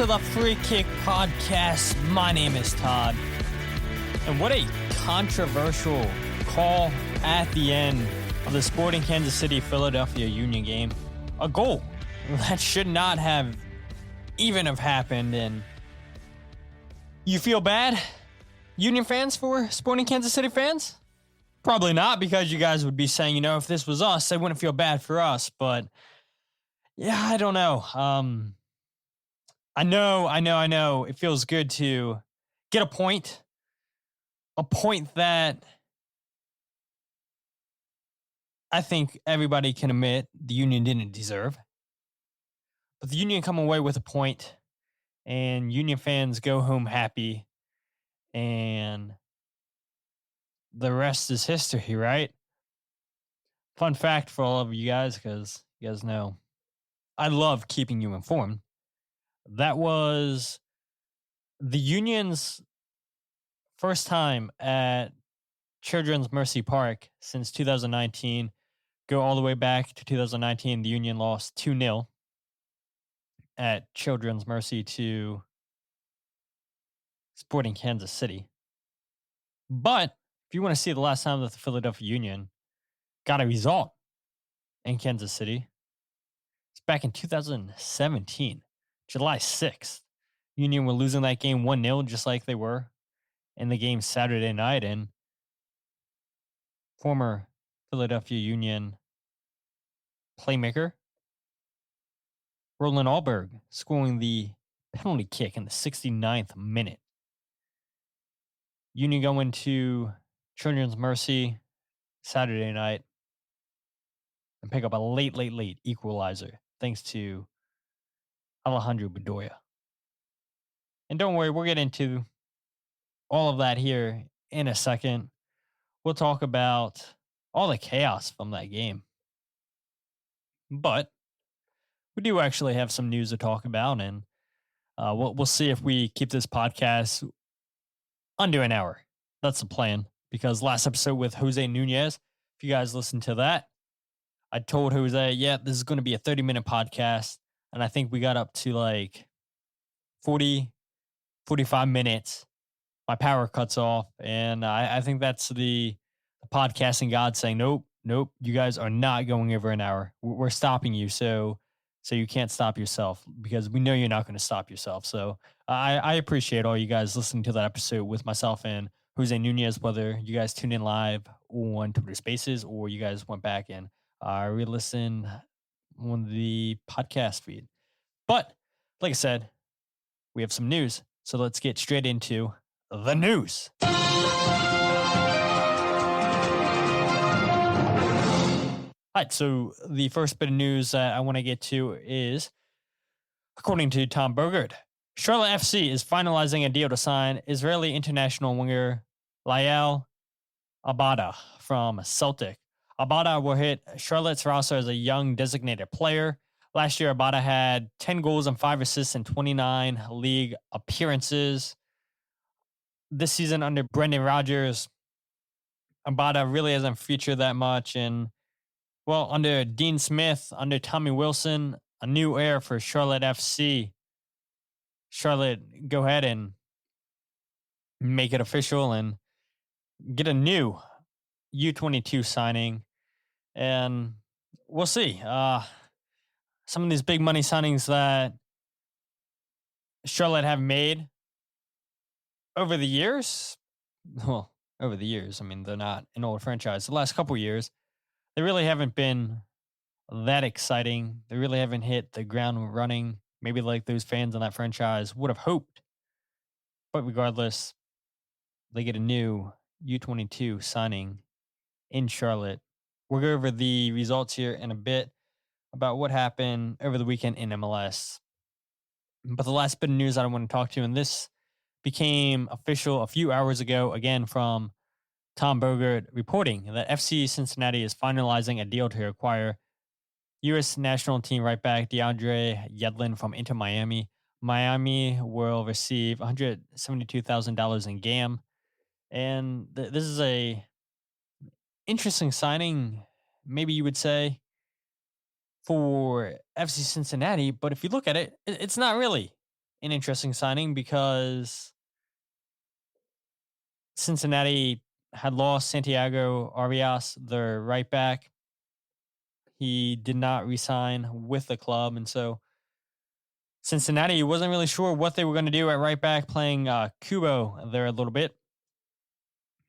the Free Kick Podcast. My name is Todd. And what a controversial call at the end of the Sporting Kansas City-Philadelphia Union game. A goal that should not have even have happened. And you feel bad, Union fans, for Sporting Kansas City fans? Probably not, because you guys would be saying, you know, if this was us, they wouldn't feel bad for us. But yeah, I don't know. I know. It feels good to get a point that I think everybody can admit the Union didn't deserve. But the Union come away with a point, and Union fans go home happy, and the rest is history, right? Fun fact for all of you guys, because you guys know I love keeping you informed. That was the Union's first time at Children's Mercy Park since 2019. Go all the way back to 2019. The Union lost 2-0 at Children's Mercy to Sporting Kansas City. But if you want to see the last time that the Philadelphia Union got a result in Kansas City, it's back in 2017. July 6th, Union were losing that game 1-0, just like they were in the game Saturday night. And former Philadelphia Union playmaker Roland Alberg scoring the penalty kick in the 69th minute. Union going to Children's Mercy Saturday night and pick up a late equalizer thanks to Alejandro Bedoya. And don't worry, we'll get into all of that here in a second. We'll talk about all the chaos from that game. But we do actually have some news to talk about, and we'll see if we keep this podcast under an hour. That's the plan, because last episode with Jose Nunez, if you guys listen to that, I told Jose, yeah, this is going to be a 30-minute podcast. And I think we got up to like 40, 45 minutes. My power cuts off. And I think that's the podcasting God saying, nope, you guys are not going over an hour. We're stopping you. So you can't stop yourself, because we know you're not going to stop yourself. So I appreciate all you guys listening to that episode with myself and Jose Nunez, whether you guys tune in live on Twitter Spaces or you guys went back and re-listened on the podcast feed. But like I said, we have some news. So let's get straight into the news. All right, so the first bit of news that I want to get to is, according to Tom Bogert, Charlotte FC is finalizing a deal to sign Israeli international winger Liel Abada from Celtic. Abada will hit Charlotte's roster as a young designated player. Last year, Abada had 10 goals and 5 assists in 29 league appearances. This season under Brendan Rodgers, Abada really hasn't featured that much. And, well, under Dean Smith, under Tommy Wilson, a new era for Charlotte FC. Charlotte, go ahead and make it official and get a new U22 signing. And we'll see. Some of these big money signings that Charlotte have made over the years, I mean, they're not an old franchise. The last couple years, they really haven't been that exciting. They really haven't hit the ground running, maybe like those fans in that franchise would have hoped. But regardless, they get a new U22 signing in Charlotte. We'll go over the results here in a bit about what happened over the weekend in MLS. But the last bit of news that I want to talk to, and this became official a few hours ago, again from Tom Bogert, reporting that FC Cincinnati is finalizing a deal to acquire U.S. national team right back DeAndre Yedlin from Inter Miami. Miami will receive $172,000 in GAM. And this is a interesting signing, maybe you would say, for FC Cincinnati. But if you look at it, it's not really. an interesting signing because Cincinnati had lost Santiago Arias, their right back. He did not resign with the club, and so Cincinnati wasn't really sure what they were going to do at right back, playing Kubo there a little bit.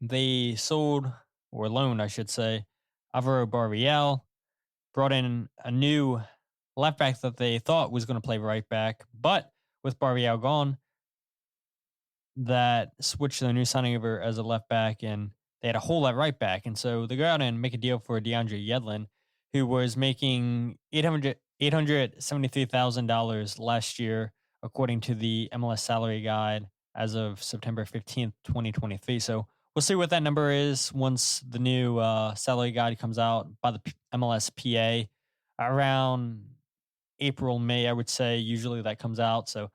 They sold, or loaned, I should say, Alvaro Barriel, brought in a new left back that they thought was going to play right back, but with Barriel gone, that switched the new signing over as a left back, and they had a hole at right back. And so they go out and make a deal for DeAndre Yedlin, who was making $873,000 last year, according to the MLS salary guide as of September 15th, 2023. So we'll see what that number is once the new salary guide comes out by the MLSPA around April, May, I would say. Usually that comes out. So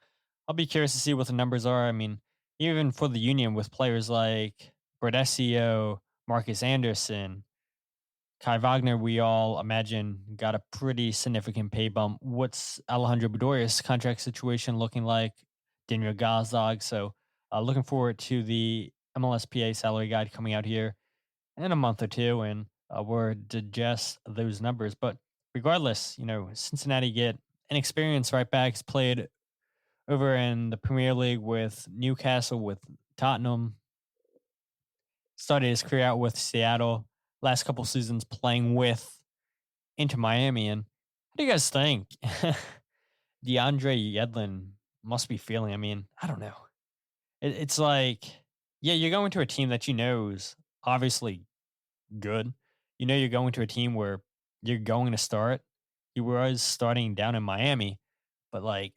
I'll be curious to see what the numbers are. I mean, even for the Union with players like Bradesio, Marcus Anderson, Kai Wagner, we all imagine got a pretty significant pay bump. What's Alejandro Bedoya's contract situation looking like? Daniel Gazdag. So looking forward to the MLSPA salary guide coming out here in a month or two, and we'll digest those numbers. But regardless, Cincinnati get an experienced right backs played over in the Premier League with Newcastle, with Tottenham. Started his career out with Seattle. Last couple seasons playing with Inter Miami. And how do you guys think DeAndre Yedlin must be feeling? I mean, I don't know. It's like, yeah, you're going to a team that is obviously good. You're going to a team where you're going to start. He was starting down in Miami, but like,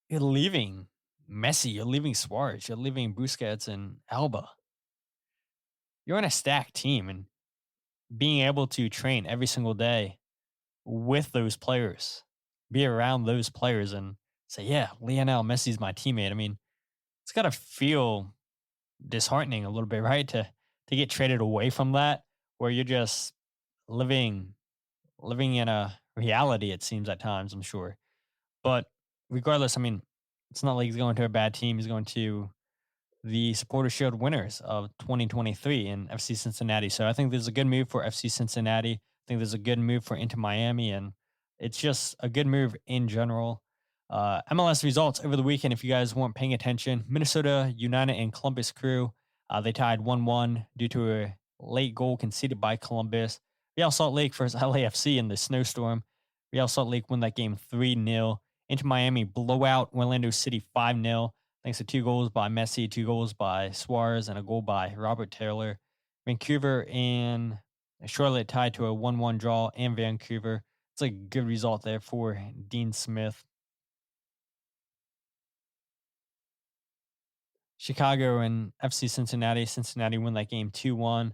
you're leaving Messi, you're leaving Suarez, you're leaving Busquets and Alba. You're on a stacked team, and being able to train every single day with those players, be around those players and say, yeah, Lionel Messi's my teammate. I mean, it's got to feel disheartening a little bit, right? To get traded away from that, where you're just living in a reality, it seems at times, I'm sure. But regardless, I mean, it's not like he's going to a bad team. He's going to the Supporter Shield winners of 2023 in FC Cincinnati. So I think there's a good move for FC Cincinnati. I think there's a good move for Inter Miami, and it's just a good move in general. MLS results over the weekend, if you guys weren't paying attention: Minnesota United and Columbus Crew, they tied 1-1 due to a late goal conceded by Columbus. Real Salt Lake versus LAFC in the snowstorm. Real Salt Lake won that game 3-0. Inter Miami blowout Orlando City 5-0. Thanks to 2 goals by Messi, 2 goals by Suarez, and a goal by Robert Taylor. Vancouver and Charlotte tied to a 1-1 draw in Vancouver. It's a good result there for Dean Smith. Chicago and FC Cincinnati. Cincinnati won that game 2-1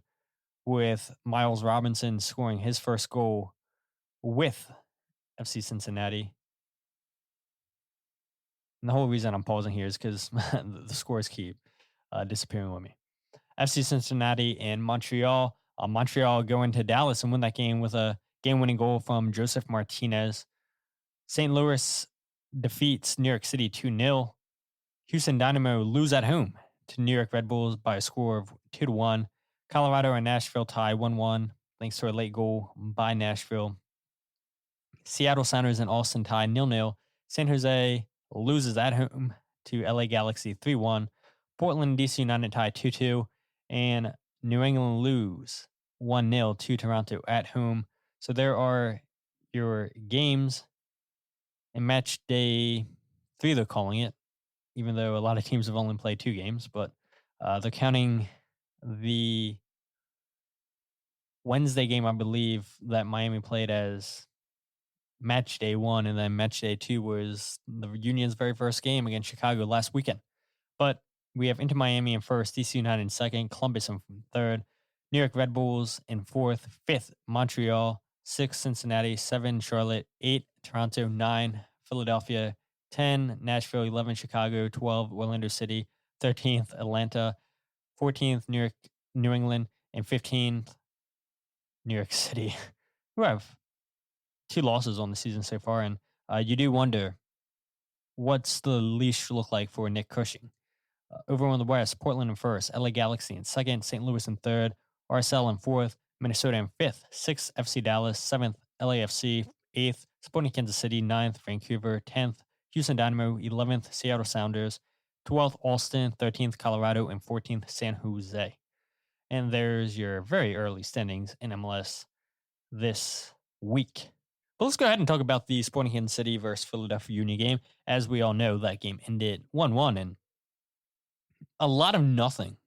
with Miles Robinson scoring his first goal with FC Cincinnati. And the whole reason I'm pausing here is because the scores keep disappearing with me. FC Cincinnati and Montreal. Montreal go into Dallas and win that game with a game-winning goal from Joseph Martinez. St. Louis defeats New York City 2-0. Houston Dynamo lose at home to New York Red Bulls by a score of 2-1. Colorado and Nashville tie 1-1 thanks to a late goal by Nashville. Seattle Sounders and Austin tie 0-0. San Jose loses at home to LA Galaxy 3-1. Portland and DC United tie 2-2. And New England lose 1-0 to Toronto at home. So there are your games in match day 3, they're calling it, even though a lot of teams have only played 2 games. But they're counting the Wednesday game, I believe, that Miami played as match day 1, and then match day 2 was the Union's very first game against Chicago last weekend. But we have Inter Miami in first, DC United in second, Columbus in third, New York Red Bulls in fourth, fifth, Montreal, 6, Cincinnati, 7, Charlotte, 8, Toronto, 9, Philadelphia, 10, Nashville, 11, Chicago, 12, Orlando City, 13th, Atlanta, 14th, New England, and 15th, New York City, who have 2 losses on the season so far. And you do wonder what's the leash look like for Nick Cushing? Over on the West, Portland in first, LA Galaxy in second, St. Louis in third, RSL in fourth, Minnesota in fifth, sixth, FC Dallas, seventh, LAFC, eighth, Sporting Kansas City, ninth, Vancouver, 10th, Houston Dynamo, 11th, Seattle Sounders, 12th, Austin, 13th, Colorado, and 14th, San Jose. And there's your very early standings in MLS this week. But let's go ahead and talk about the Sporting Kansas City versus Philadelphia Union game. As we all know, that game ended 1-1, and a lot of nothing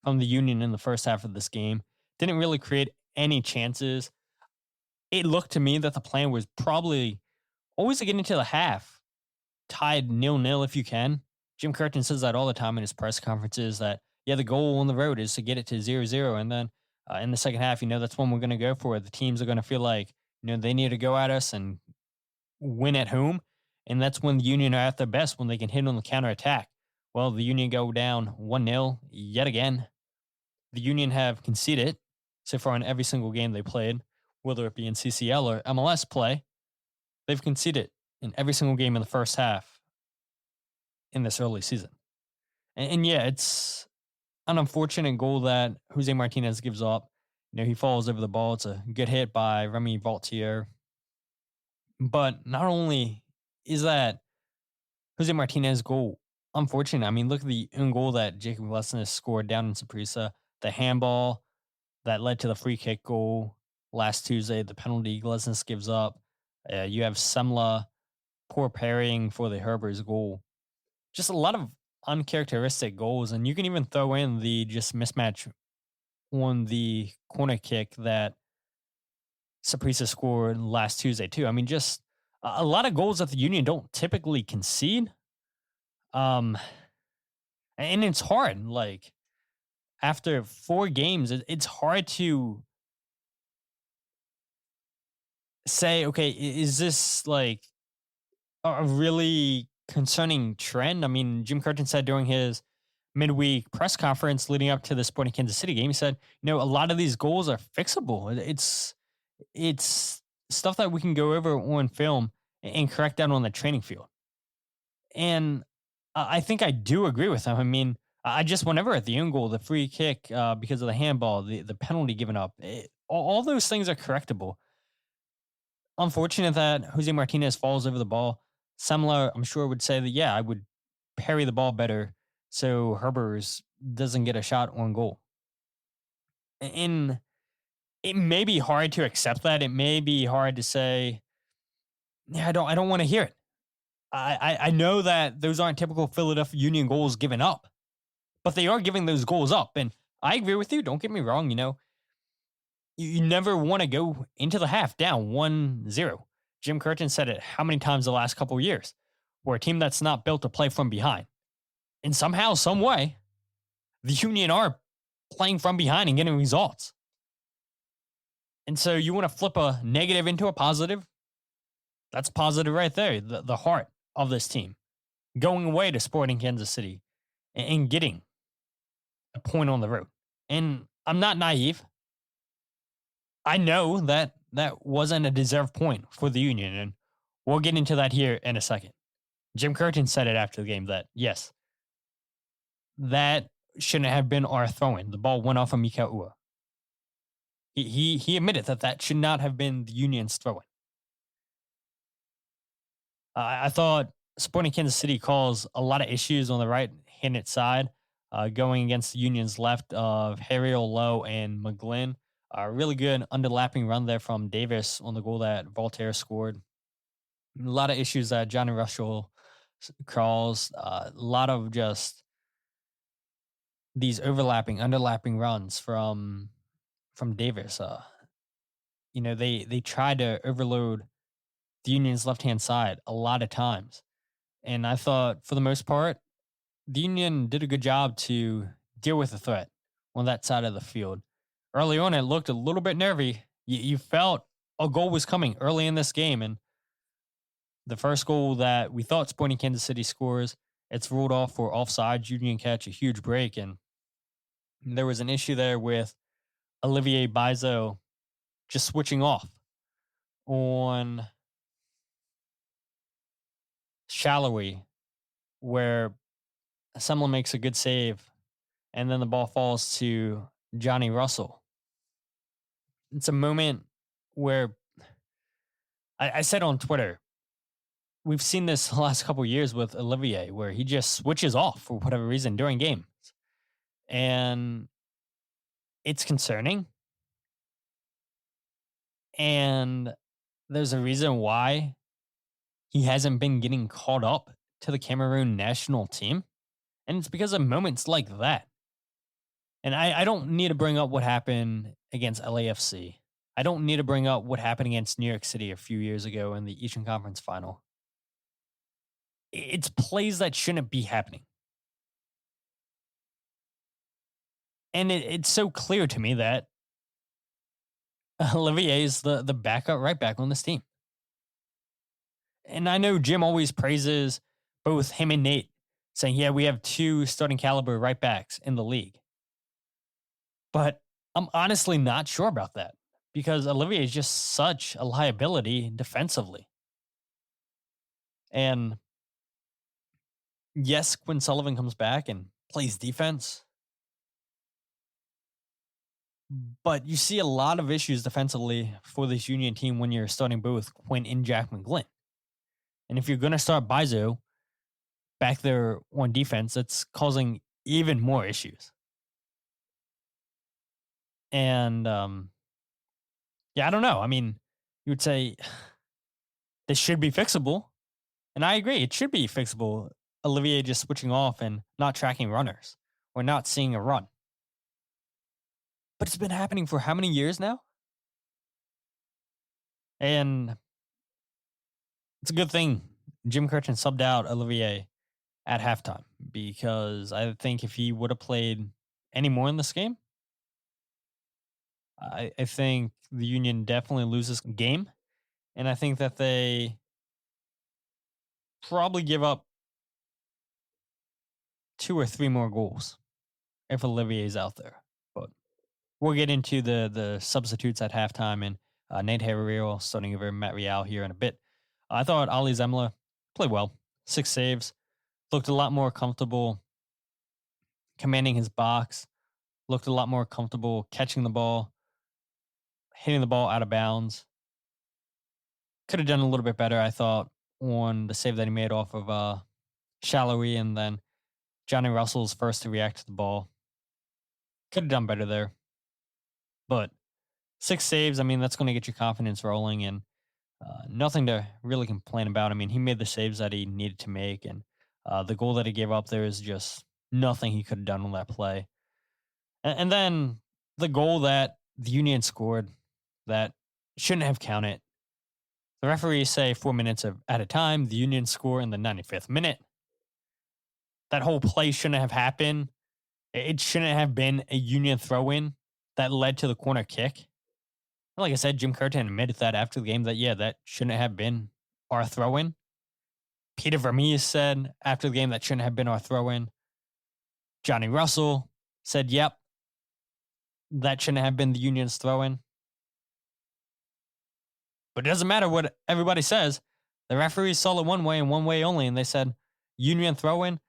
from the Union in the first half of this game. Didn't really create any chances. It looked to me that the plan was probably always to get into the half, tied 0-0 if you can. Jim Curtin says that all the time in his press conferences that, yeah, the goal on the road is to get it to 0-0. And then in the second half, that's when we're going to go for it. The teams are going to feel like, they need to go at us and win at home. And that's when the Union are at their best, when they can hit on the counterattack. Well, the Union go down 1-0 yet again. The Union have conceded so far in every single game they played, whether it be in CCL or MLS play. They've conceded in every single game in the first half in this early season. And yeah, it's an unfortunate goal that Jose Martinez gives up. He falls over the ball. It's a good hit by Remy Vaultier. But not only is that Jose Martinez goal unfortunate, I mean, look at the own goal that Jacob Glesnes scored down in Saprissa, the handball that led to the free kick goal last Tuesday, the penalty Glesnes gives up. You have Semla poor parrying for the Herbers goal. Just a lot of uncharacteristic goals, and you can even throw in the just mismatch on the corner kick that Saprissa scored last Tuesday too. I mean, just a lot of goals that the Union don't typically concede. And it's hard. Like, after 4 games, it's hard to say, okay, is this like a really concerning trend? I mean, Jim Curtin said during his midweek press conference leading up to the Sporting Kansas City game, he said, a lot of these goals are fixable. It's stuff that we can go over on film and correct that on the training field. And I think I do agree with him. I mean, I just whenever at the own goal, the free kick because of the handball, the penalty given up, all those things are correctable. Unfortunate that Jose Martinez falls over the ball. Semler, I'm sure, would say that, yeah, I would parry the ball better so Herbers doesn't get a shot on goal. And it may be hard to accept that. It may be hard to say, yeah, I don't want to hear it. I know that those aren't typical Philadelphia Union goals given up, but they are giving those goals up. And I agree with you. Don't get me wrong. You never want to go into the half down 1-0. Jim Curtin said it how many times the last couple of years? We're a team that's not built to play from behind. And somehow, some way, the Union are playing from behind and getting results. And so you want to flip a negative into a positive? That's positive right there. The heart of this team. Going away to Sporting Kansas City and getting a point on the road. And I'm not naive. I know that wasn't a deserved point for the Union, and we'll get into that here in a second. Jim Curtin said it after the game that, yes, that shouldn't have been our throw-in. The ball went off of Mika Ua. He admitted that should not have been the Union's throw-in. I thought Sporting Kansas City caused a lot of issues on the right-handed side, going against the Union's left of Harriel, Lowe, and McGlynn. A really good underlapping run there from Davis on the goal that Voltaire scored. A lot of issues that Johnny Russell caused. A lot of just these underlapping runs from Davis. They tried to overload the Union's left-hand side a lot of times. And I thought, for the most part, the Union did a good job to deal with the threat on that side of the field. Early on, it looked a little bit nervy. You felt a goal was coming early in this game, and the first goal that we thought Sporting Kansas City scores, it's ruled off for offside. Union catch a huge break, and there was an issue there with Olivier Bizo just switching off on shallowy where someone makes a good save and then the ball falls to Johnny Russell. It's a moment where I said on Twitter, we've seen this the last couple of years with Olivier, where he just switches off for whatever reason during games. And it's concerning. And there's a reason why he hasn't been getting called up to the Cameroon national team. And it's because of moments like that. And I don't need to bring up what happened against LAFC. I don't need to bring up what happened against New York City a few years ago in the Eastern Conference Final. It's plays that shouldn't be happening. And it's so clear to me that Olivier is the backup right back on this team. And I know Jim always praises both him and Nate, saying, yeah, we have 2 starting caliber right backs in the league. But I'm honestly not sure about that because Olivier is just such a liability defensively. And yes, Quinn Sullivan comes back and plays defense. But you see a lot of issues defensively for this Union team when you're starting both Quinn and Jack McGlynn. And if you're going to start Bizo back there on defense, that's causing even more issues. And, yeah, I don't know. I mean, you would say this should be fixable. And I agree, it should be fixable. Olivier just switching off and not tracking runners or not seeing a run. But it's been happening for how many years now? And it's a good thing Jim Curtin subbed out Olivier at halftime because I think if he would have played any more in this game, I think the Union definitely loses the game. And I think that they probably give up 2 or 3 more goals if Olivier's out there. But we'll get into the substitutes at halftime and Nate Harriel starting over Matt Rial here in a bit. I thought Ali Zemler played well. 6 saves. Looked a lot more comfortable commanding his box. Looked a lot more comfortable catching the ball, hitting the ball out of bounds. Could have done a little bit better, I thought, on the save that he made off of Shallowy and then Johnny Russell's first to react to the ball. Could have done better there. But 6 saves, I mean, that's going to get your confidence rolling and nothing to really complain about. I mean, he made the saves that he needed to make, and the goal that he gave up there is just nothing he could have done on that play. And then the goal that the Union scored that shouldn't have counted. The referees say 4 minutes at a time. The Union score in the 95th minute. That whole play shouldn't have happened. It shouldn't have been a Union throw-in that led to the corner kick. Like I said, Jim Curtin admitted that after the game that, yeah, that shouldn't have been our throw-in. Peter Vermees said after the game that shouldn't have been our throw-in. Johnny Russell said, yep, that shouldn't have been the Union's throw-in. But it doesn't matter what everybody says. The referees saw it one way and one way only, and they said Union throw-in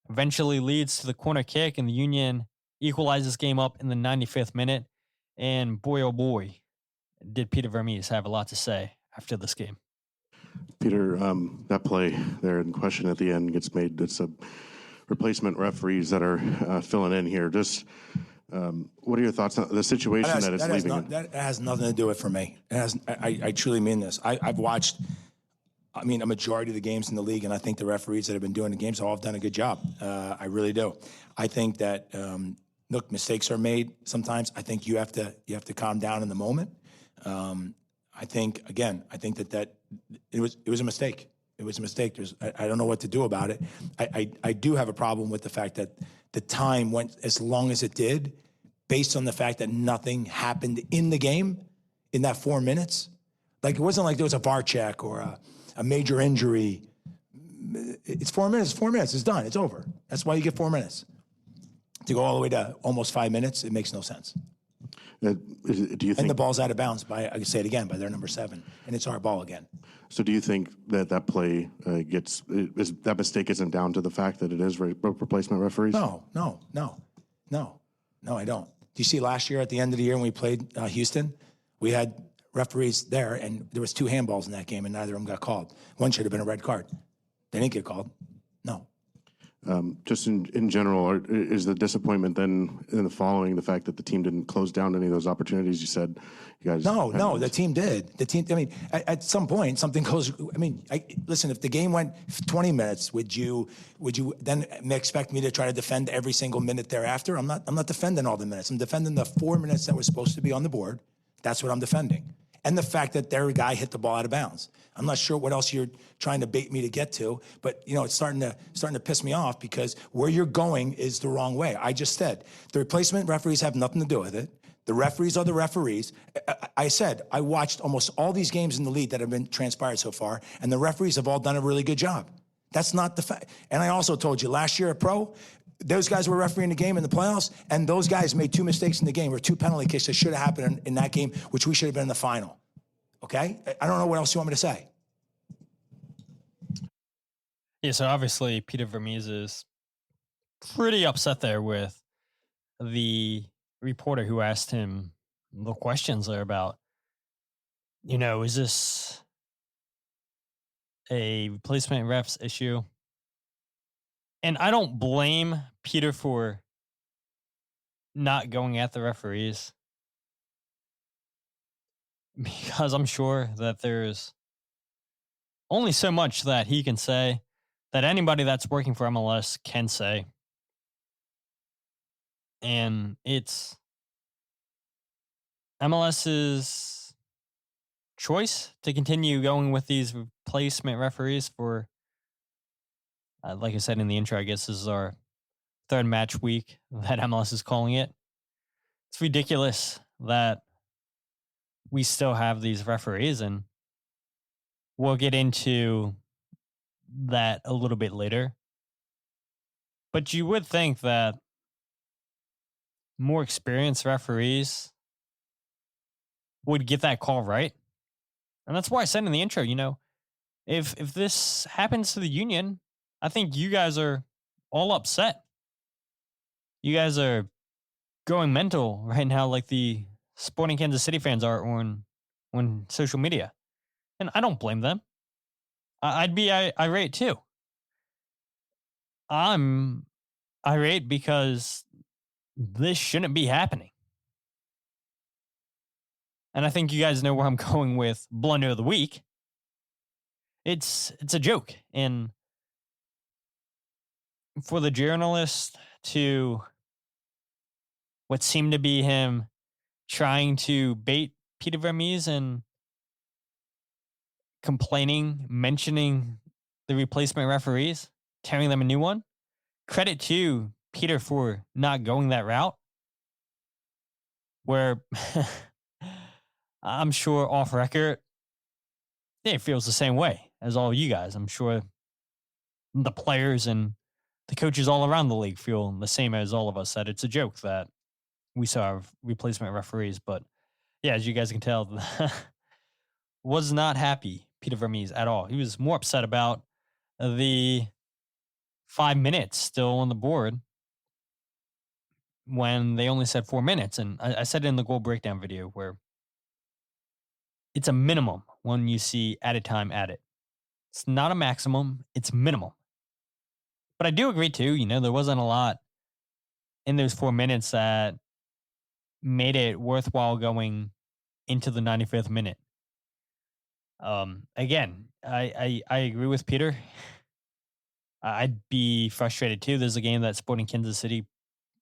eventually leads to the corner kick, and the Union equalizes game up in the 95th minute. And boy, oh boy, did Peter Vermees have a lot to say after this game. Peter, that play there in question at the end gets made. It's a replacement referees that are filling in here. Just what are your thoughts on the situation that it's leaving? That has nothing to do with it for me. It has. I truly mean this. I've watched, a majority of the games in the league, and I think the referees that have been doing the games all have done a good job. I really do. I think that look, mistakes are made sometimes. I think you have to calm down in the moment. I think that it was a mistake. It was a mistake. I don't know what to do about it. I do have a problem with the fact that the time went as long as it did, based on the fact that nothing happened in the game in that 4 minutes. Like, it wasn't like there was a VAR check or a major injury. It's 4 minutes. 4 minutes. It's done. It's over. That's why you get 4 minutes. To go all the way to almost 5 minutes, it makes no sense. Do you think? And the ball's out of bounds by, I can say it again, by their number 7, and it's our ball again. So do you think that play that mistake isn't down to the fact that it is replacement referees? No, I don't. Do you see last year at the end of the year when we played Houston, we had referees there, and there was 2 handballs in that game, and neither of them got called. One should have been a red card. They didn't get called. No. Just in general, is the disappointment then in the following the fact that the team didn't close down any of those opportunities? You said you guys. No, the team did. The team. I mean, at some point something goes. I mean, listen. If the game went 20 minutes, would you then expect me to try to defend every single minute thereafter? I'm not defending all the minutes. I'm defending the 4 minutes that were supposed to be on the board. That's what I'm defending. And the fact that their guy hit the ball out of bounds. I'm not sure what else you're trying to bait me to get to, but it's starting to piss me off because where you're going is the wrong way. I just said the replacement referees have nothing to do with it. The referees are the referees. I said I watched almost all these games in the league that have been transpired so far, and the referees have all done a really good job. That's not the fact. And I also told you last year at Pro, those guys were refereeing the game in the playoffs, and those guys made 2 mistakes in the game or 2 penalty kicks that should have happened in that game, which we should have been in the final. Okay? I don't know what else you want me to say. Yeah, so obviously Peter Vermees is pretty upset there with the reporter who asked him the questions there about, is this a replacement refs issue? And I don't blame Peter for not going at the referees because I'm sure that there's only so much that he can say that anybody that's working for MLS can say. And it's MLS's choice to continue going with these replacement referees for, like I said in the intro, I guess this is our 3rd match week that MLS is calling it. It's ridiculous that we still have these referees, and we'll get into that a little bit later. But you would think that more experienced referees would get that call right. And that's why I said in the intro, if this happens to the Union, I think you guys are all upset. You guys are going mental right now like the Sporting Kansas City fans are on social media. And I don't blame them. I'd be irate too. I'm irate because this shouldn't be happening. And I think you guys know where I'm going with Blunder of the Week. It's a joke. And for the journalist to what seemed to be him trying to bait Peter Vermees and mentioning the replacement referees, tearing them a new one. Credit to Peter for not going that route. Where I'm sure off record, it feels the same way as all you guys. I'm sure the players and the coaches all around the league feel the same as all of us, that it's a joke that we saw replacement referees. But yeah, as you guys can tell, was not happy, Peter Vermees, at all. He was more upset about the 5 minutes still on the board when they only said 4 minutes. And I said it in the goal breakdown video where it's a minimum when you see added time added. It's not a maximum, it's minimum. But I do agree too, there wasn't a lot in those 4 minutes that made it worthwhile going into the 95th minute. Again, I agree with Peter. I'd be frustrated too. There's a game that Sporting Kansas City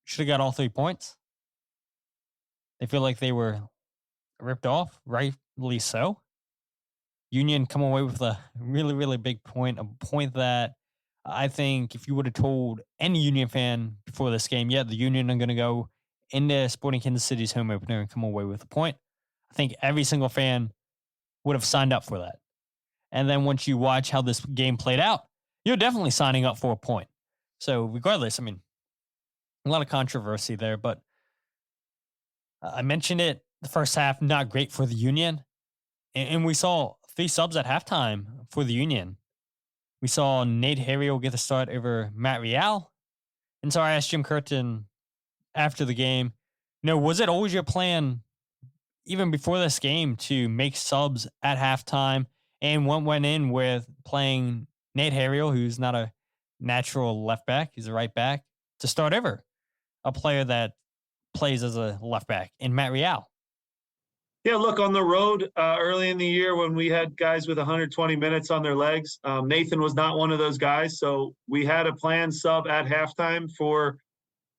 should have got all 3 points. They feel like they were ripped off, rightly so. Union come away with a really, really big point, a point that I think if you would have told any Union fan before this game, the Union are going to go into Sporting Kansas City's home opener and come away with a point, I think every single fan would have signed up for that. And then once you watch how this game played out, you're definitely signing up for a point. So regardless, a lot of controversy there, but I mentioned it, the first half, not great for the Union. And we saw three subs at halftime for the Union. We saw Nate Harriel get the start over Matt Rial. And so I asked Jim Curtin after the game, was it always your plan, even before this game, to make subs at halftime? And what went in with playing Nate Harriel, who's not a natural left back, he's a right back, to start over a player that plays as a left back in Matt Rial? Yeah, look, on the road early in the year when we had guys with 120 minutes on their legs, Nathan was not one of those guys. So we had a planned sub at halftime for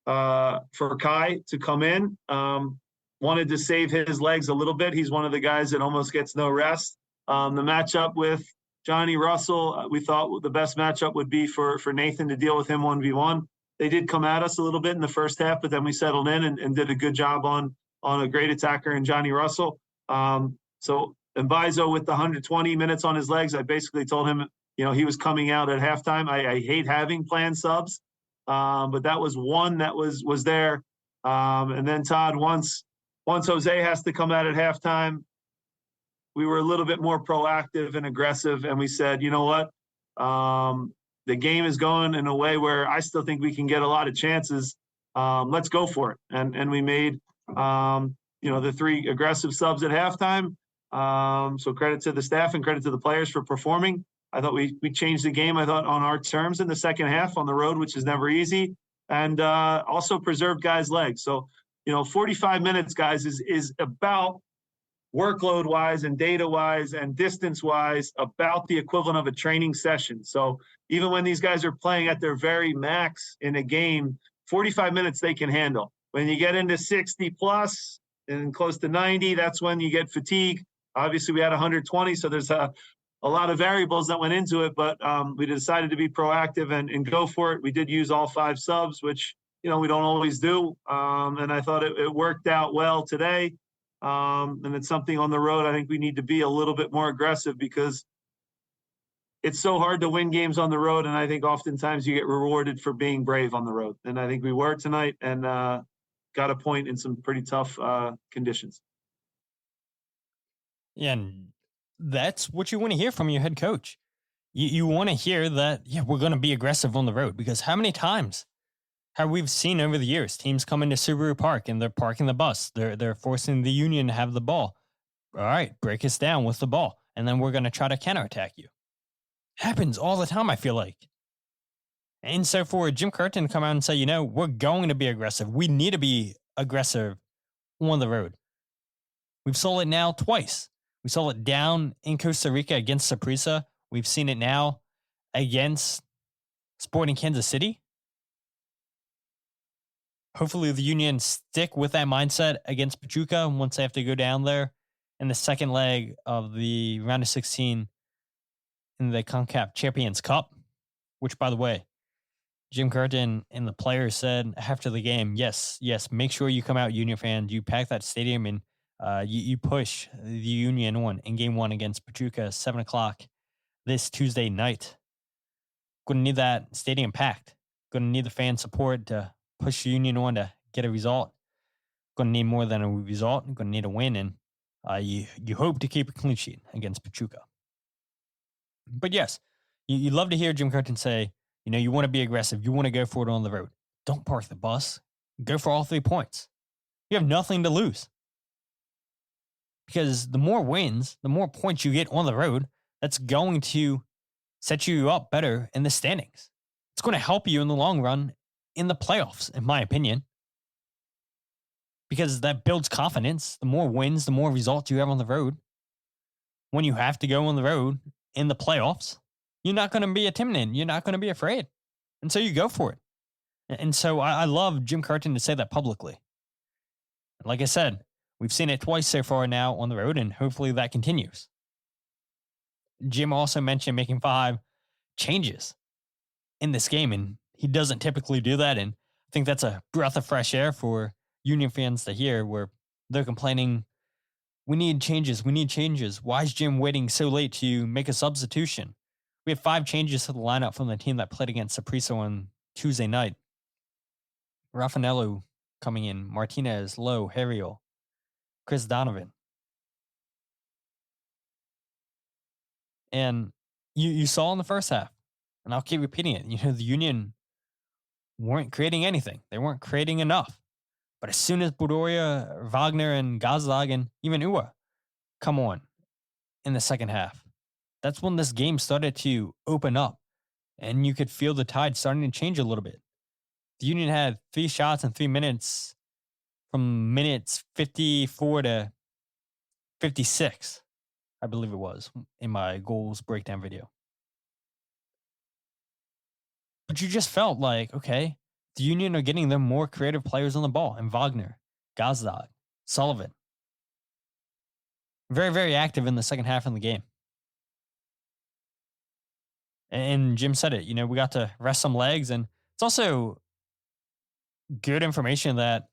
Kai to come in. Wanted to save his legs a little bit. He's one of the guys that almost gets no rest. The matchup with Johnny Russell, we thought the best matchup would be for Nathan to deal with him 1v1. They did come at us a little bit in the first half, but then we settled in and did a good job on a great attacker in Johnny Russell. So Mbaizo with the 120 minutes on his legs, I basically told him, he was coming out at halftime. I hate having planned subs, but that was one that was there. And then Todd, once Jose has to come out at halftime, we were a little bit more proactive and aggressive, and we said, you know what? The game is going in a way where I still think we can get a lot of chances. Let's go for it. And we made the three aggressive subs at halftime. So credit to the staff and credit to the players for performing. I thought we changed the game, on our terms in the second half on the road, which is never easy, and also preserved guys' legs. So, 45 minutes, guys, is about workload-wise and data-wise and distance-wise about the equivalent of a training session. So even when these guys are playing at their very max in a game, 45 minutes they can handle. When you get into 60 plus and close to 90, that's when you get fatigue. Obviously, we had 120, so there's a lot of variables that went into it, but we decided to be proactive and go for it. We did use all 5 subs, which, we don't always do, and I thought it worked out well today. And it's something on the road I think we need to be a little bit more aggressive, because it's so hard to win games on the road, and I think oftentimes you get rewarded for being brave on the road. And I think we were tonight, and got a point in some pretty tough conditions. Yeah, and that's what you want to hear from your head coach. You want to hear that, we're going to be aggressive on the road, because how many times have we seen over the years teams come into Subaru Park and they're parking the bus. They're forcing the Union to have the ball. All right, break us down with the ball, and then we're going to try to counterattack you. Happens all the time, I feel like. And so for Jim Curtin to come out and say, we're going to be aggressive. We need to be aggressive on the road. We've saw it now twice. We saw it down in Costa Rica against Saprissa. We've seen it now against Sporting Kansas City. Hopefully the Union stick with that mindset against Pachuca once they have to go down there in the second leg of the round of 16 in the CONCACAF Champions Cup, which, by the way, Jim Curtin and the players said after the game, yes, make sure you come out, Union fans. You pack that stadium and you push the Union on in game 1 against Pachuca, 7 o'clock this Tuesday night. Going to need that stadium packed. Going to need the fan support to push the Union on to get a result. Going to need more than a result. Going to need a win, and you hope to keep a clean sheet against Pachuca. But yes, you love to hear Jim Curtin say, you want to be aggressive. You want to go for it on the road. Don't park the bus. Go for all 3 points. You have nothing to lose. Because the more wins, the more points you get on the road, that's going to set you up better in the standings. It's going to help you in the long run in the playoffs, in my opinion, because that builds confidence. The more wins, the more results you have on the road. When you have to go on the road in the playoffs, you're not going to be intimidated. You're not going to be afraid. And so you go for it. And so I love Jim Curtin to say that publicly. Like I said, we've seen it twice so far now on the road, and hopefully that continues. Jim also mentioned making 5 changes in this game, and he doesn't typically do that. And I think that's a breath of fresh air for Union fans to hear, where they're complaining, we need changes. Why is Jim waiting so late to make a substitution? We had 5 changes to the lineup from the team that played against Saprissa on Tuesday night. Rafanello coming in, Martinez, Lowe, Harriel, Chris Donovan. And you saw in the first half, and I'll keep repeating it, the Union weren't creating anything. They weren't creating enough. But as soon as Bedoya, Wagner, and Gazdag, and even Uwa come on in the second half, that's when this game started to open up. And you could feel the tide starting to change a little bit. The Union had 3 shots in 3 minutes from minutes 54 to 56, I believe it was, in my goals breakdown video. But you just felt like, okay, the Union are getting them more creative players on the ball. And Wagner, Gazdag, Sullivan. Very, very active in the second half of the game. And Jim said it, we got to rest some legs. And it's also good information that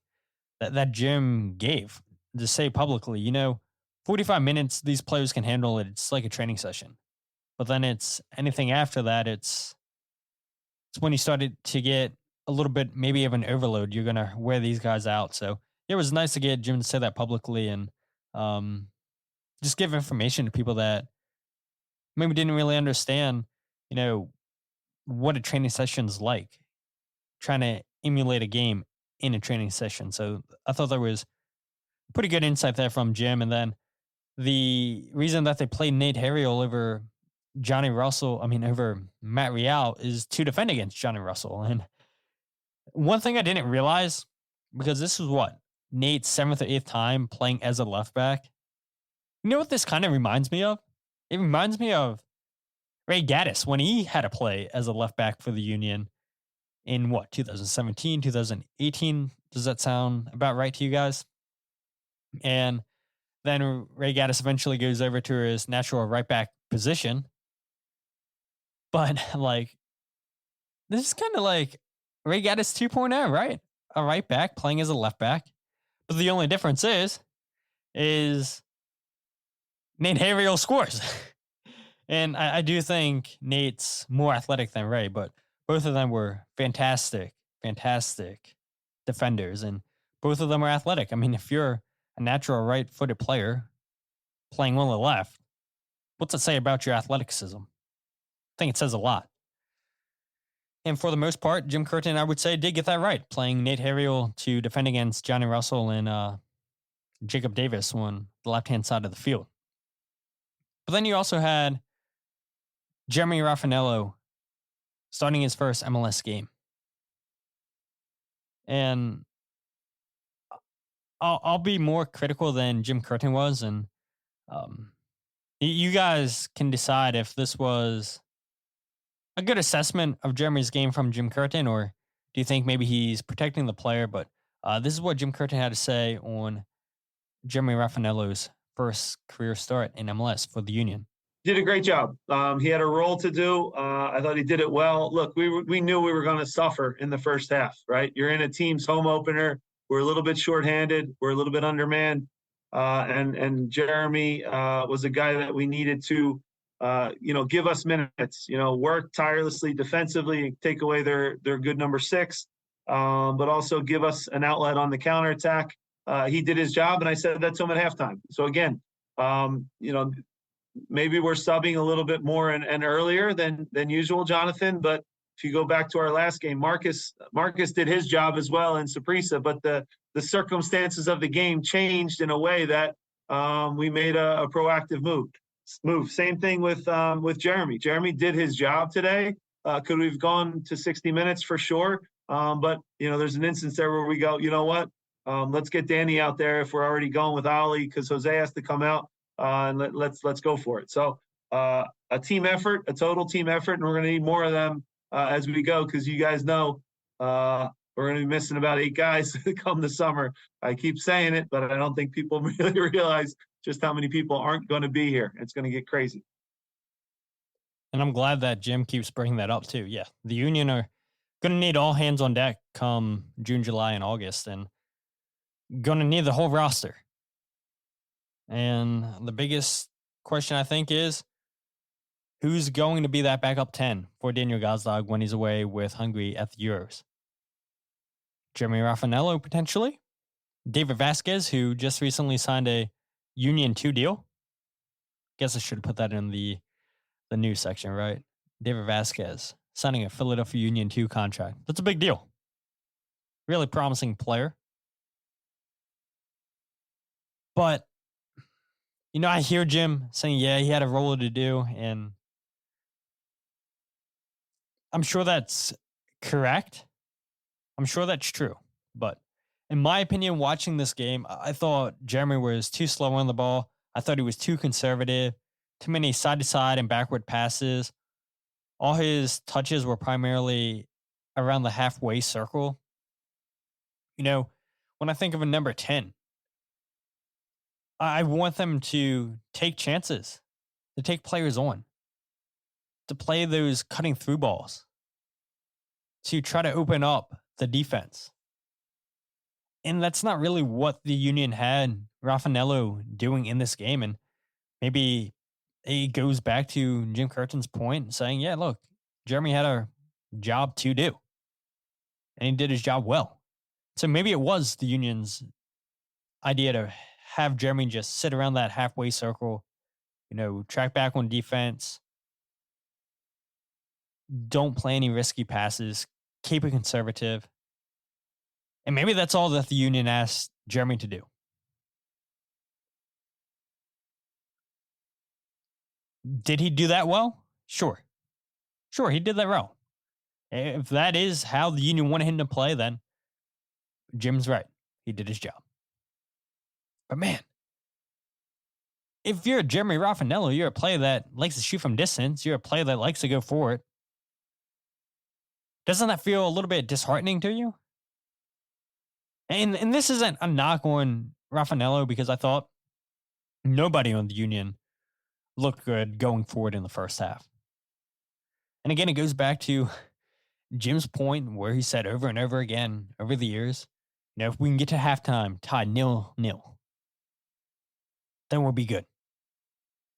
Jim gave to say publicly, 45 minutes, these players can handle it. It's like a training session. But then it's anything after that, it's when you started to get a little bit maybe of an overload. You're going to wear these guys out. So it was nice to get Jim to say that publicly and just give information to people that maybe didn't really understand, what a training session's like, trying to emulate a game in a training session. So I thought there was pretty good insight there from Jim. And then the reason that they played Nate Harriel over over Matt Rial is to defend against Johnny Russell. And one thing I didn't realize, because this was Nate's 7th or 8th time playing as a left back. You know what this kind of reminds me of? It reminds me of Ray Gaddis when he had to play as a left back for the Union in 2017, 2018. Does that sound about right to you guys? And then Ray Gaddis eventually goes over to his natural right back position. But this is kind of like Ray Gaddis 2.0, right? A right back playing as a left back. But the only difference is Nate Harriel scores. And I do think Nate's more athletic than Ray, but both of them were fantastic defenders, and both of them are athletic. I mean, if you're a natural right-footed player playing on the left, what's it say about your athleticism? I think it says a lot. And for the most part, Jim Curtin, I would say, did get that right, playing Nate Harriel to defend against Johnny Russell and Jacob Davis on the left-hand side of the field. But then you also had Jeremy Rafanello starting his first MLS game. And I'll be more critical than Jim Curtin was. And you guys can decide if this was a good assessment of Jeremy's game from Jim Curtin, or do you think maybe he's protecting the player? But this is what Jim Curtin had to say on Jeremy Rafanello's first career start in MLS for the Union. Did a great job. He had a role to do. I thought he did it well. Look, we knew we were going to suffer in the first half, right? You're in a team's home opener. We're a little bit shorthanded. We're a little bit undermanned. And Jeremy was a guy that we needed to, give us minutes, work tirelessly defensively, take away their good number 6, but also give us an outlet on the counterattack. He did his job, and I said that to him at halftime. So again, maybe we're subbing a little bit more and earlier than usual, Jonathan. But if you go back to our last game, Marcus did his job as well in Saprissa, but the circumstances of the game changed in a way that we made a proactive move. Same thing with Jeremy. Jeremy did his job today. Could we have gone to 60 minutes for sure? But there's an instance there where we go, you know what? Let's get Danny out there if we're already going with Ali, because Jose has to come out. And let's go for it. So a team effort, a total team effort, and we're going to need more of them as we go, because you guys know we're going to be missing about 8 guys come the summer. I keep saying it, but I don't think people really realize just how many people aren't going to be here. It's going to get crazy. And I'm glad that Jim keeps bringing that up too. Yeah, the Union are going to need all hands on deck come June, July, and August, and going to need the whole roster. And the biggest question, I think, is who's going to be that backup 10 for Daniel Gazdag when he's away with Hungary at the Euros? Jeremy Rafanello, potentially. David Vasquez, who just recently signed a Union 2 deal. Guess I should have put that in the the news section, right? David Vasquez signing a Philadelphia Union 2 contract. That's a big deal. Really promising player. But, I hear Jim saying, yeah, he had a role to do, and I'm sure that's correct. I'm sure that's true. But in my opinion, watching this game, I thought Jeremy was too slow on the ball. I thought he was too conservative, too many side-to-side and backward passes. All his touches were primarily around the halfway circle. When I think of a number 10, I want them to take chances, to take players on, to play those cutting through balls, to try to open up the defense. And that's not really what the Union had Rafanello doing in this game. And maybe it goes back to Jim Curtin's point, saying, yeah, look, Jeremy had a job to do. And he did his job well. So maybe it was the Union's idea to have Jeremy just sit around that halfway circle, track back on defense, don't play any risky passes, keep it conservative. And maybe that's all that the Union asked Jeremy to do. Did he do that well? Sure, he did that well. If that is how the Union wanted him to play, then Jim's right. He did his job. But man, if you're Jeremy Rafanello, you're a player that likes to shoot from distance, you're a player that likes to go for it, doesn't that feel a little bit disheartening to you? And this isn't a knock on Rafanello, because I thought nobody on the Union looked good going forward in the first half. And again, it goes back to Jim's point where he said over and over again over the years, if we can get to halftime tied 0-0, then we'll be good.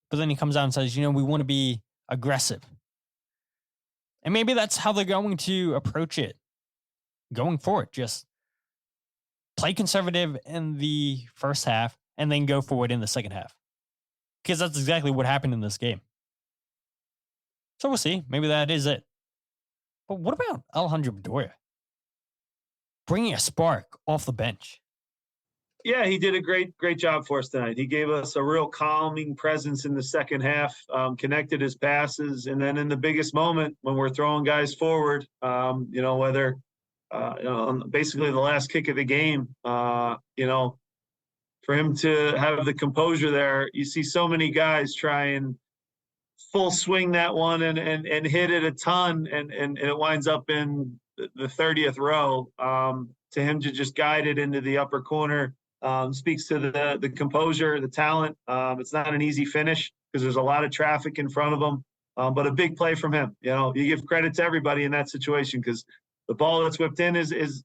But then he comes out and says, we want to be aggressive. And maybe that's how they're going to approach it going forward. Just play conservative in the first half and then go forward in the second half. Because that's exactly what happened in this game. So we'll see. Maybe that is it. But what about Alejandro Bedoya? Bringing a spark off the bench. Yeah, he did a great job for us tonight. He gave us a real calming presence in the second half, connected his passes, and then in the biggest moment when we're throwing guys forward, whether basically the last kick of the game, for him to have the composure there, you see so many guys try and full swing that one and hit it a ton, and it winds up in the 30th row. To him to just guide it into the upper corner speaks to the composure, the talent. It's not an easy finish because there's a lot of traffic in front of him, but a big play from him. You give credit to everybody in that situation because the ball that's whipped in is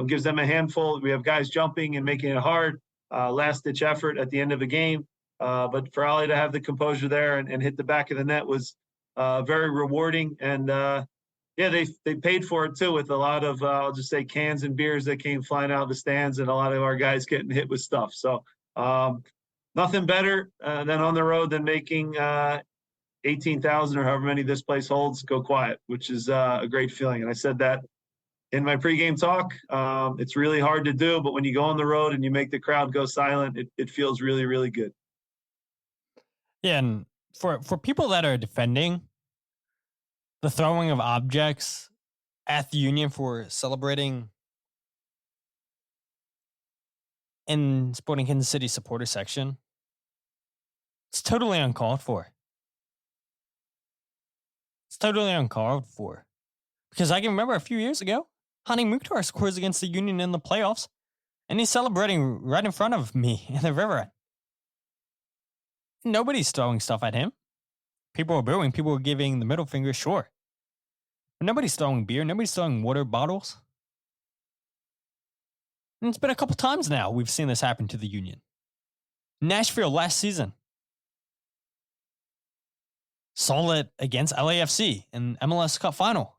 gives them a handful. We have guys jumping and making it hard. Last-ditch effort at the end of the game. But for Ali to have the composure there and hit the back of the net was very rewarding. And, they paid for it, too, with a lot of, I'll just say, cans and beers that came flying out of the stands and a lot of our guys getting hit with stuff. So nothing better than on the road than making 18,000 or however many this place holds go quiet, which is a great feeling. And I said that in my pregame talk. It's really hard to do, but when you go on the road and you make the crowd go silent, it feels really, really good. Yeah, and for people that are defending the throwing of objects at the Union for celebrating in Sporting Kansas City supporter section, it's totally uncalled for. It's totally uncalled for. Because I can remember a few years ago, Hani Mukhtar scores against the Union in the playoffs, and he's celebrating right in front of me in the river end. Nobody's throwing stuff at him. People are booing. People are giving the middle finger, sure. But nobody's throwing beer. Nobody's throwing water bottles. And it's been a couple times now we've seen this happen to the Union. Nashville last season saw it against LAFC in MLS Cup final.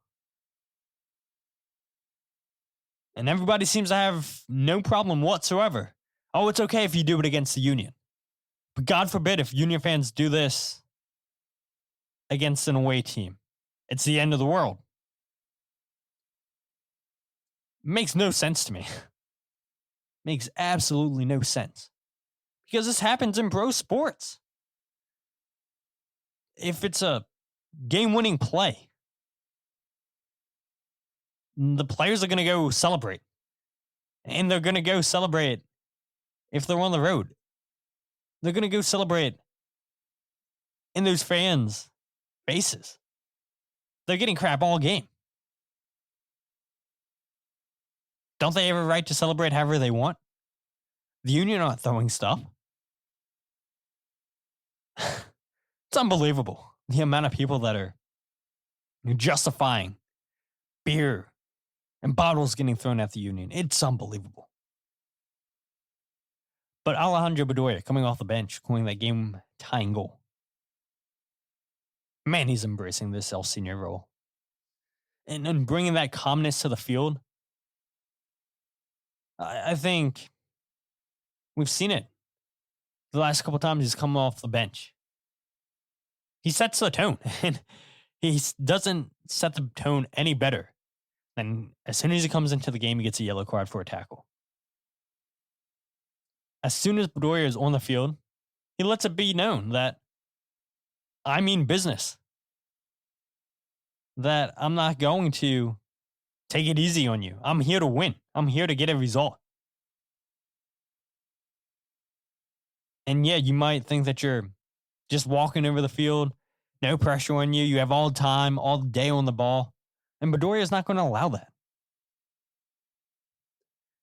And everybody seems to have no problem whatsoever. Oh, it's okay if you do it against the Union. But God forbid if Union fans do this against an away team. It's the end of the world. Makes no sense to me. Makes absolutely no sense. Because this happens in pro sports. If it's a game-winning play, the players are going to go celebrate. And they're going to go celebrate if they're on the road. They're going to go celebrate in those fans' faces. They're getting crap all game. Don't they have a right to celebrate however they want? The union aren't throwing stuff. It's unbelievable. The amount of people that are justifying beer and bottles getting thrown at the union. It's unbelievable. But Alejandro Bedoya coming off the bench, scoring that game-tying goal. Man, he's embracing this El Senior role. And bringing that calmness to the field. I think we've seen it the last couple times he's come off the bench. He sets the tone, and he doesn't set the tone any better than as soon as he comes into the game, he gets a yellow card for a tackle. As soon as Bedoya is on the field, he lets it be known that I mean business. That I'm not going to take it easy on you. I'm here to win. I'm here to get a result. And yeah, you might think that you're just walking over the field, no pressure on you. You have all time, all day on the ball. And Bedoya is not going to allow that.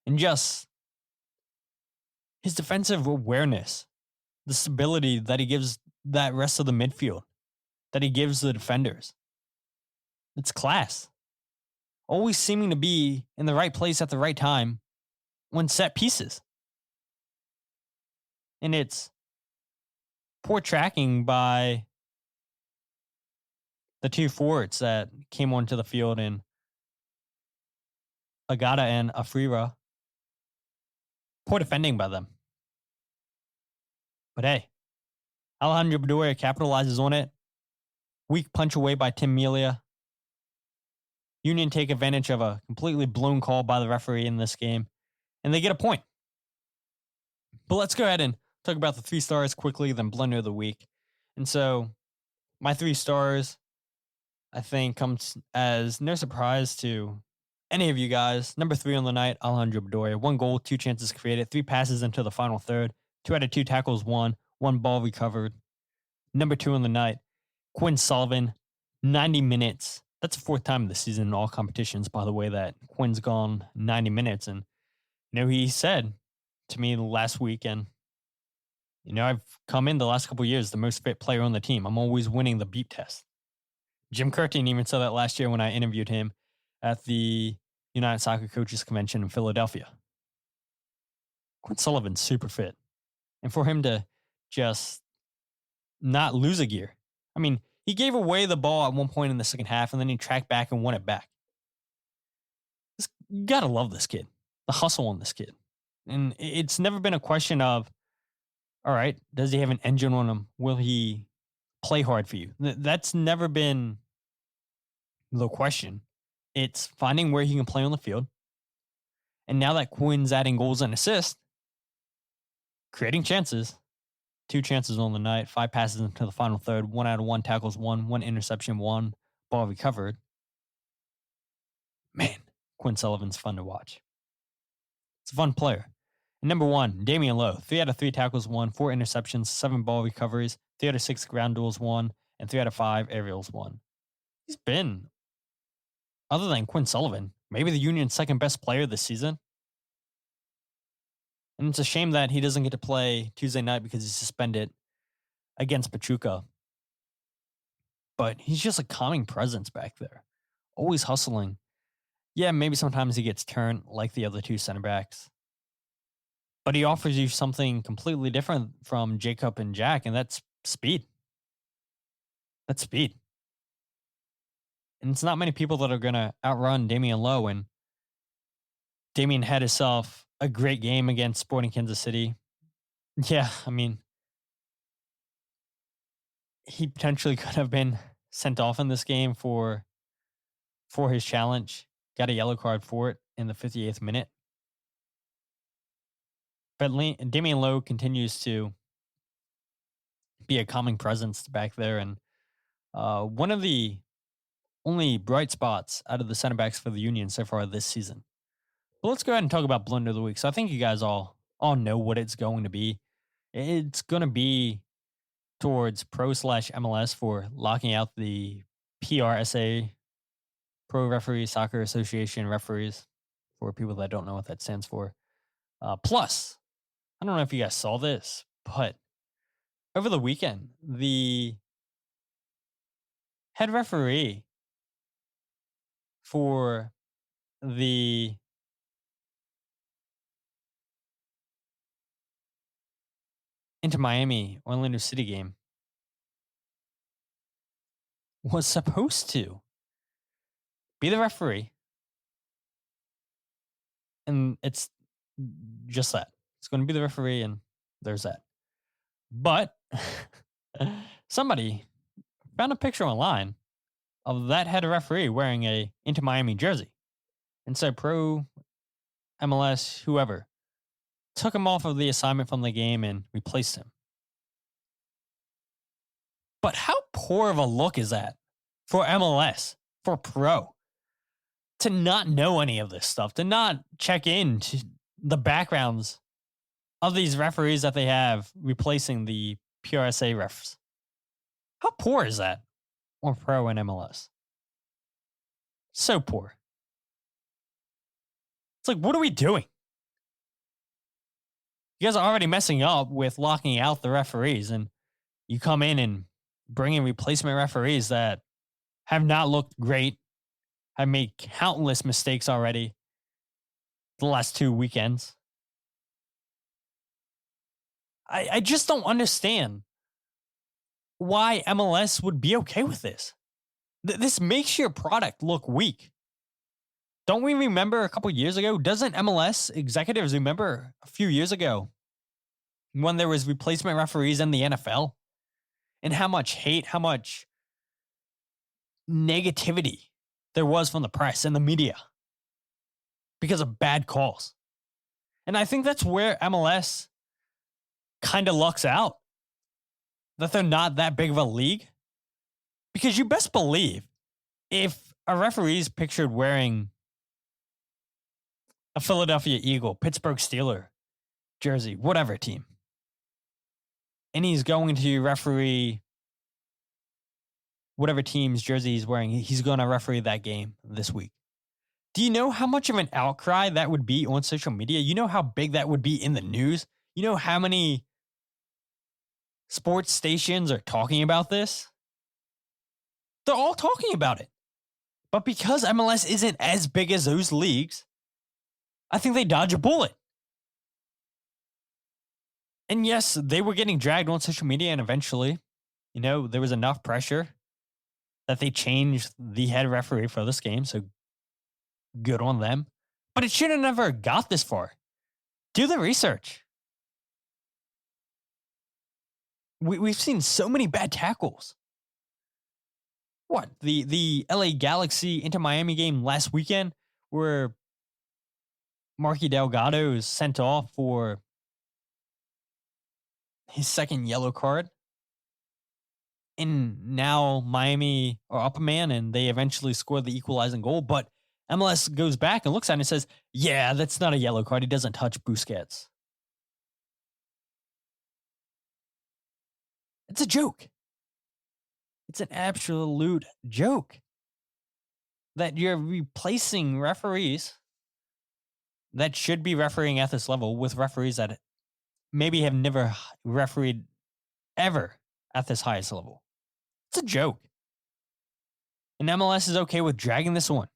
And just his defensive awareness, the stability that he gives that rest of the midfield, that he gives the defenders. It's class. Always seeming to be in the right place at the right time when set pieces. And it's poor tracking by the two forwards that came onto the field in Abada and Afrira. Poor defending by them. But hey, Alejandro Bedoya capitalizes on it. Weak punch away by Tim Melia. Union take advantage of a completely blown call by the referee in this game, and they get a point. But let's go ahead and talk about the 3 stars quickly, then Blunder of the week. And so, my 3 stars, I think, comes as no surprise to any of you guys. Number 3 on the night, Alejandro Bedoya. 1 goal, 2 chances created, 3 passes into the final third, 2 out of 2 tackles won, 1 ball recovered. Number 2 on the night, Quinn Sullivan, 90 minutes. That's the 4th time this season in all competitions, by the way, that Quinn's gone 90 minutes. And, he said to me last week, and, I've come in the last couple of years the most fit player on the team. I'm always winning the beep test. Jim Curtin even said that last year when I interviewed him at the United Soccer Coaches Convention in Philadelphia. Quinn Sullivan's super fit. And for him to just not lose a gear. I mean, he gave away the ball at one point in the second half, and then he tracked back and won it back. You gotta love this kid. The hustle on this kid. And it's never been a question of, all right, does he have an engine on him? Will he play hard for you? That's never been the question. It's finding where he can play on the field. And now that Quinn's adding goals and assists, creating chances, 2 chances on the night, 5 passes into the final third, 1 out of 1 tackles, 1 interception, 1 ball recovered. Man, Quinn Sullivan's fun to watch. It's a fun player. And number 1, Damian Lowe, 3 out of 3 tackles, 1, 4 interceptions, 7 ball recoveries, 3 out of 6 ground duels, 1, and 3 out of 5 aerials, 1. He's been, other than Quinn Sullivan, maybe the Union's second best player this season. And it's a shame that he doesn't get to play Tuesday night because he's suspended against Pachuca. But he's just a calming presence back there. Always hustling. Yeah, maybe sometimes he gets turned like the other 2 center backs. But he offers you something completely different from Jacob and Jack, and that's speed. That's speed. And it's not many people that are going to outrun Damian Lowe. And Damian had himself a great game against Sporting Kansas City. Yeah, I mean, he potentially could have been sent off in this game for his challenge. Got a yellow card for it in the 58th minute. But Damian Lowe continues to be a calming presence back there. And one of the only bright spots out of the center backs for the Union so far this season. But let's go ahead and talk about Blunder of the Week. So I think you guys all know what it's going to be. It's going to be towards Pro/MLS for locking out the PRSA, Pro Referee Soccer Association referees, for people that don't know what that stands for. Plus, I don't know if you guys saw this, but over the weekend, the head referee for the Inter Miami Orlando City game was supposed to be the referee. And it's just that. It's going to be the referee, and there's that. But somebody found a picture online of that head referee wearing a Inter Miami jersey. And said Pro, MLS, whoever, took him off of the assignment from the game and replaced him. But how poor of a look is that for MLS, for Pro, to not know any of this stuff, to not check into the backgrounds of these referees that they have replacing the PRSA refs? How poor is that on Pro and MLS? So poor. It's like, what are we doing? You guys are already messing up with locking out the referees, and you come in and bring in replacement referees that have not looked great, have made countless mistakes already the last 2 weekends. I just don't understand why MLS would be okay with this. This makes your product look weak. Don't we remember a couple years ago? Doesn't MLS executives remember a few years ago when there was replacement referees in the NFL? And how much hate, how much negativity there was from the press and the media because of bad calls. And I think that's where MLS kind of lucks out, that they're not that big of a league. Because you best believe if a referee is pictured wearing a Philadelphia Eagle, Pittsburgh Steeler jersey, whatever team, and he's going to referee whatever team's jersey he's wearing, he's going to referee that game this week. Do you know how much of an outcry that would be on social media? You know how big that would be in the news? You know how many sports stations are talking about this? They're all talking about it. But because MLS isn't as big as those leagues, I think they dodge a bullet. And yes, they were getting dragged on social media, and eventually, there was enough pressure that they changed the head referee for this game, so good on them. But it should have never got this far. Do the research. We've seen so many bad tackles. What? The LA Galaxy Inter Miami game last weekend, where Marky Delgado is sent off for his second yellow card. And now Miami are up a man, and they eventually score the equalizing goal. But MLS goes back and looks at it and says, yeah, that's not a yellow card. He doesn't touch Busquets. It's a joke. It's an absolute joke that you're replacing referees that should be refereeing at this level with referees that maybe have never refereed ever at this highest level. It's a joke. And MLS is okay with dragging this on.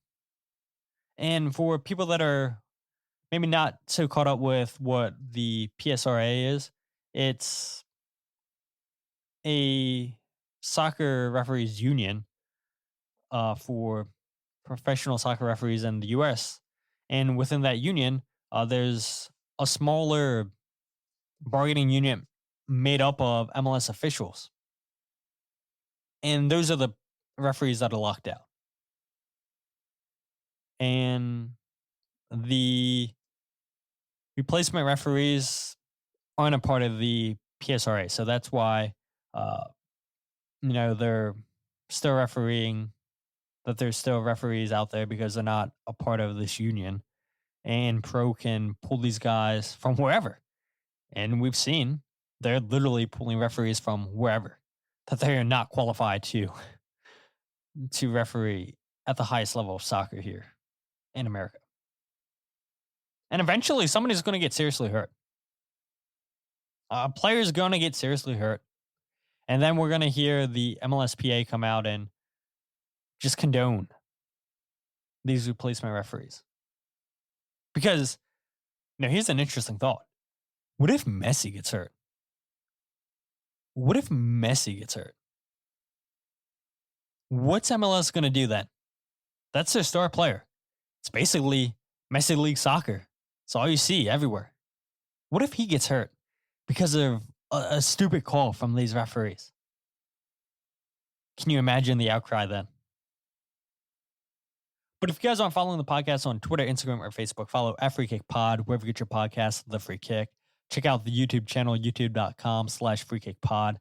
And for people that are maybe not so caught up with what the PRSA is, it's a soccer referees union for professional soccer referees in the U.S. And within that union, there's a smaller bargaining unit made up of MLS officials. And those are the referees that are locked out. And the replacement referees aren't a part of the PRSA. So that's why, they're still refereeing, that there's still referees out there because they're not a part of this union. And Pro can pull these guys from wherever. And we've seen they're literally pulling referees from wherever, that they are not qualified to referee at the highest level of soccer here in America. And eventually somebody's going to get seriously hurt. A player's going to get seriously hurt. And then we're going to hear the MLSPA come out and just condone these replacement referees. Because, here's an interesting thought. What if Messi gets hurt? What's MLS going to do then? That's their star player. It's basically Messi League soccer. It's all you see everywhere. What if he gets hurt because of a stupid call from these referees? Can you imagine the outcry then? But if you guys aren't following the podcast on Twitter, Instagram, or Facebook, follow @FreeKickPod, wherever you get your podcast, The Free Kick. Check out the YouTube channel, youtube.com/FreeKickPod.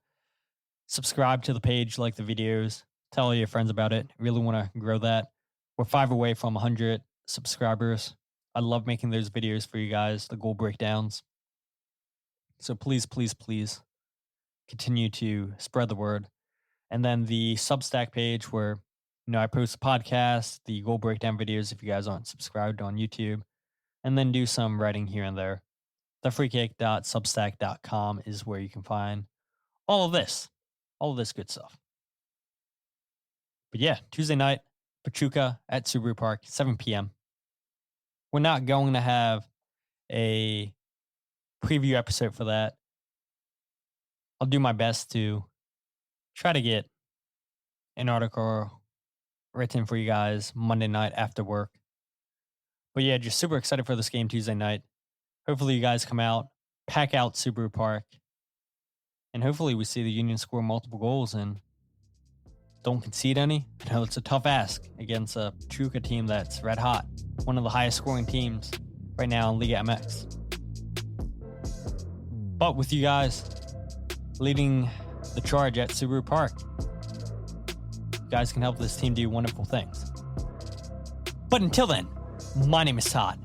Subscribe to the page, like the videos, tell all your friends about it. I really want to grow that. We're 5 away from 100 subscribers. I love making those videos for you guys, the goal breakdowns. So please, please, please continue to spread the word. And then the Substack page where I post a podcast, the goal breakdown videos if you guys aren't subscribed on YouTube, and then do some writing here and there. Thefreekick.substack.com is where you can find all of this good stuff. But yeah, Tuesday night, Pachuca at Subaru Park, 7 p.m. We're not going to have a preview episode for that. I'll do my best to try to get an article written for you guys Monday night after work. But yeah, just super excited for this game Tuesday night. Hopefully you guys come out, pack out Subaru Park, and hopefully we see the Union score multiple goals and don't concede any. I know it's a tough ask against a Pachuca team that's red hot, one of the highest scoring teams right now in Liga MX. But with you guys leading the charge at Subaru Park, you guys can help this team do wonderful things. But until then, my name is Todd,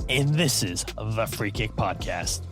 and this is the Free Kick Podcast.